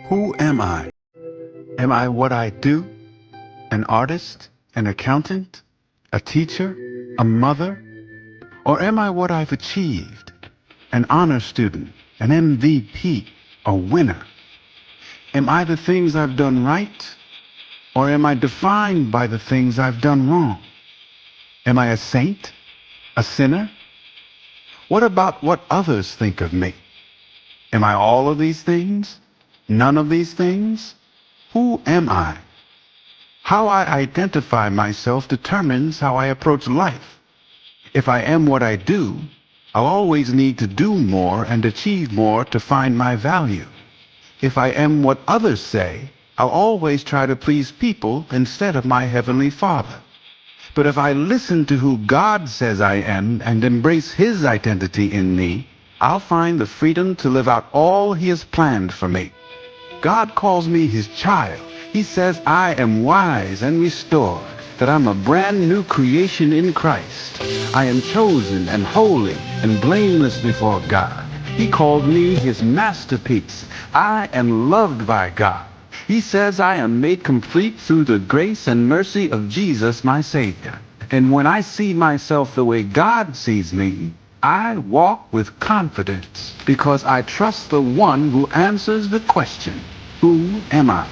Who am I? Am I what I do? An artist? An accountant? A teacher? A mother? Or am I what I've achieved? An honor student? An MVP? A winner? Am I the things I've done right? Or am I defined by the things I've done wrong? Am I a saint? A sinner? What about what others think of me? Am I all of these things? None of these things? Who am I? How I identify myself determines how I approach life. If I am what I do, I'll always need to do more and achieve more to find my value. If I am what others say, I'll always try to please people instead of my Heavenly Father. But if I listen to who God says I am and embrace His identity in me, I'll find the freedom to live out all He has planned for me. God calls me His child. He says I am wise and restored, that I'm a brand new creation in Christ. I am chosen and holy and blameless before God. He called me His masterpiece. I am loved by God. He says I am made complete through the grace and mercy of Jesus, my Savior. And when I see myself the way God sees me, I walk with confidence because I trust the one who answers the question, who am I?